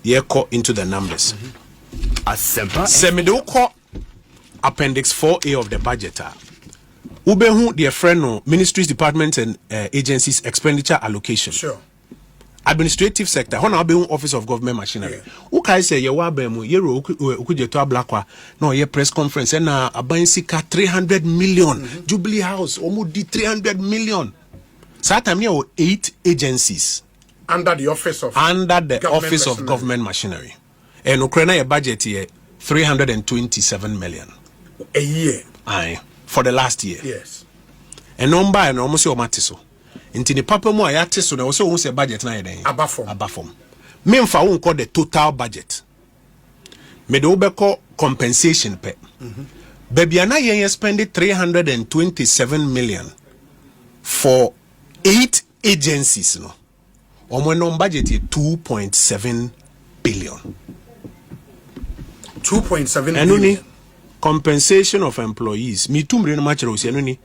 ye call into the numbers. Semido call appendix 4A of the budget. Ubehu dear friend no ministries, departments and agencies expenditure allocation. Sure. Administrative sector, hona be office of government machinery. Ukai say ye wa be mu yero ukuje to ablakwa no ye press conference na abansika 300 million Jubilee House omu di 300 million. So time here 8 agencies under the office of government machinery. And Ukraine ye budget here 327 million a year. Aye, for the last year. Yes. And number and almost your matiso. Inti ni papa mo ayate so na wo so say budget na yeden abafom me mfa wo nko the total budget me de obeko compensation pe baby ana yen spend 327 million for 8 agencies no omo no budget is 2.7 billion 2.7 billion compensation of employees me tumre no match ro si eno ni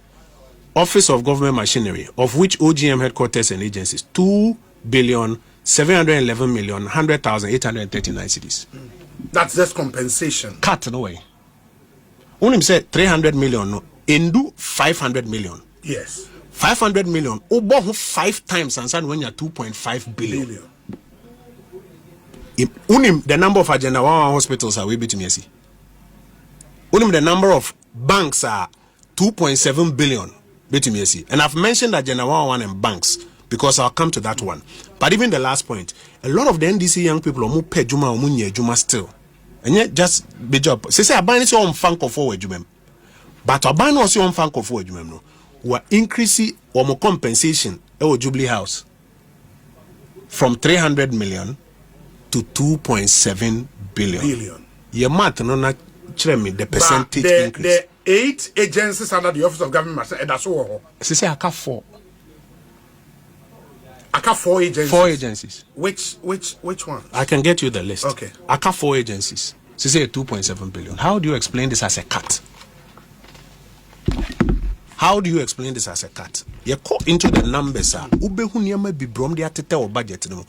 Office of Government Machinery, of which OGM headquarters and agencies, 2,711,100,839 cities. That's just compensation. Cut no way. Only said 300 million, no. Indu 500 million. Yes. 500 million. Obo 5 times and when you're 2.5 billion. Unim the number of agenda hospitals are way between me. Unim the number of banks are 2.7 billion. And I've mentioned that General one and banks because I'll come to that one. But even the last point, a lot of the NDC young people are pay juma or munye juma still. And yet just be job. Say I ban so on fanko forward jumem. But I ban also on fanko forward jumem no. We are increasing or more compensation at Jubilee House from 300 million to 2.7 billion. Your math no na me the percentage increase. The 8 agencies under the Office of Government Machinery. That's all. Say I got 4. I got 4 agencies. 4 agencies. Which one? I can get you the list. Okay. I got 4 agencies. Say 2.7 billion. How do you explain this as a cut? How do you explain this as a cut? You call into the numbers. Ube be brom the atete or budget. And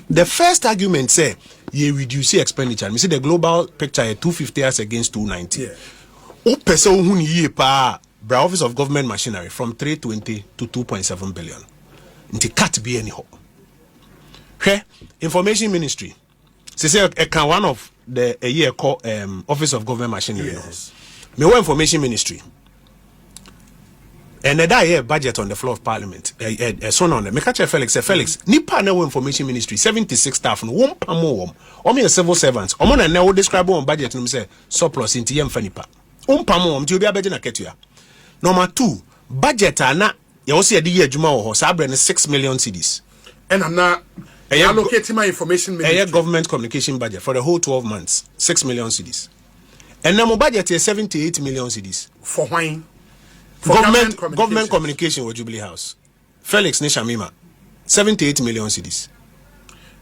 the first argument say you reduce expenditure. Me see the global picture 250 as against 290. Yeah. Office of Government Machinery from 320 to 2.7 billion. Nti cut be anyhow. Information Ministry. Say one of the a year called Office of Government Machinery. Yes. Me wa Information Ministry. And that year budget on the floor of Parliament. Son on the me catch Felix. Nipa na Information Ministry 76 staff no one pamo a civil servants. Omo na na describe on budget no say surplus inti yem fanipa. Umpamo mti obi abeje na ketua. Number 2, budget ana ya wo se yede ye adwuma wo ho sa abre ne 6 million cedis. And I'm not allocating my information ministry. Government communication budget for the whole 12 months 6 million cedis. And now budget is 78 million cedis. For when? For government communication with Jubilee House. Felix Nishamima 78 million cedis.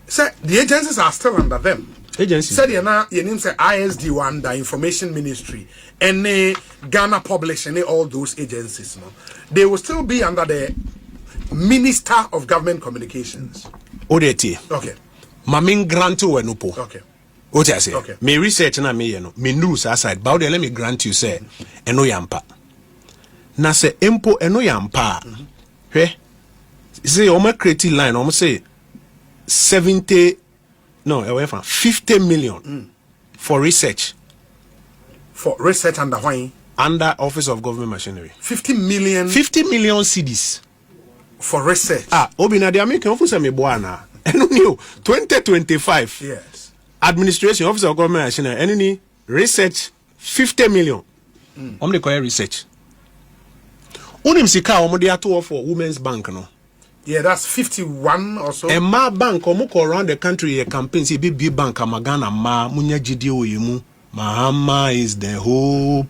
Sir, the agencies are still under them. Agencies. Said your name say ISD1, the Information Ministry, and Ghana Publishing, all those agencies. No, they will still be under the Minister of Government Communications. ODT. Okay. Mamin grant you enupo. Okay. What I say? Okay. Me research na me no. Me news aside. But let me grant you say eno yampa. Na say empo eno yampa. Hwe. Say o ma create line. O ma say 50 million for research. For research under why? Under Office of Government Machinery. 50 million cedis. For research. Obina the American office me boana. Eno new 2025. Yes. Administration Office of Government Machinery. Any research 50 million. Omde koye research. Unim sika omde ato for Women's Bank no. Yeah, that's 51 or so. And my bank, omoko around the country, a campaign, see big bank, Amagana, ma, munya GDO, yimu, Mahama is the hope.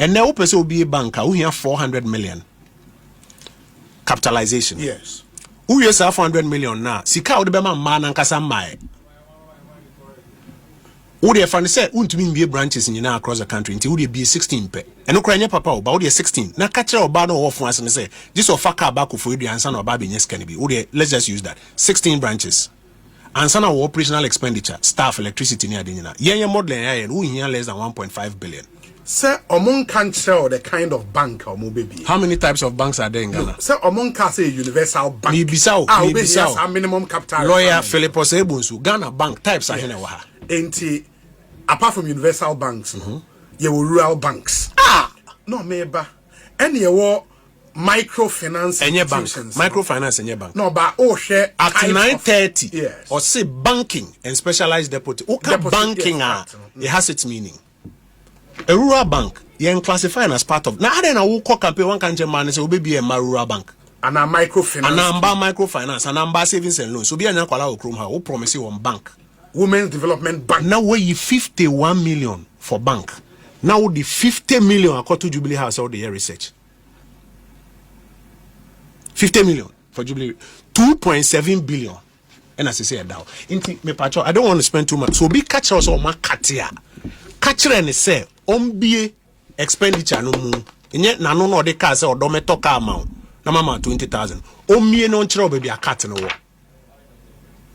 And now, person will be a banker who have 400 million capitalization. Yes. Who has 400 million now? Sika would be my man and Kasamai. Would you find say, won't mean be branches in across the country until would be 16 pe? And Ukraine papa, but would 16. Now catch or bano off once and say, this or fuck back for you and son or baby, yes, can be. Let's just use that 16 branches. ansana wo operational expenditure, staff, electricity ni adinina. Yen model yen who here less than 1.5 billion. Sir, among can't tell the kind of bank or baby. How many types of banks are there in Ghana? Sir, among can say universal bank. Mibisao, a minimum capital. Lawyer Philip Osebunsu, Ghana bank types are here. Ain't apart from universal banks, you will rural banks. No, maybe. And you will microfinance institutions. Microfinance in your bank. No, but share at 9:30. Yes. Or say banking and specialized deposit. Banking it has its meaning. A rural bank, you classify as part of. Now, I don't know who call campaign one country man say we be a rural bank. And a microfinance. And a microfinance. And a savings and loans. So be a Nyakwala Nkrumah who promise you one bank. Women's Development Bank. Now we 51 million for bank. Now the 50 million according to Jubilee House all the year research. 50 million for Jubilee. 2.7 billion. And as I say now, I don't want to spend too much. So be catch us on my katia. Catcher and say be expenditure no mu. Yet nano no de car say or dometo car amount. Na mama 20,000. Omie no nchiro baby a cat no wo.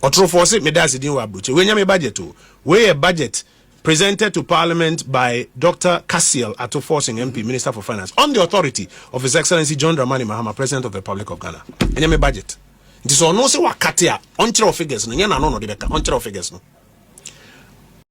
Ato Forson me das din wa bruche. We nya budget o. We a budget presented to Parliament by Dr. Cassiel Ato Forson MP, Minister for Finance, on the authority of His Excellency John Dramani Mahama, President of the Republic of Ghana. Enya me budget. It is no say wa katia on figures no nya na no de beka on figures no.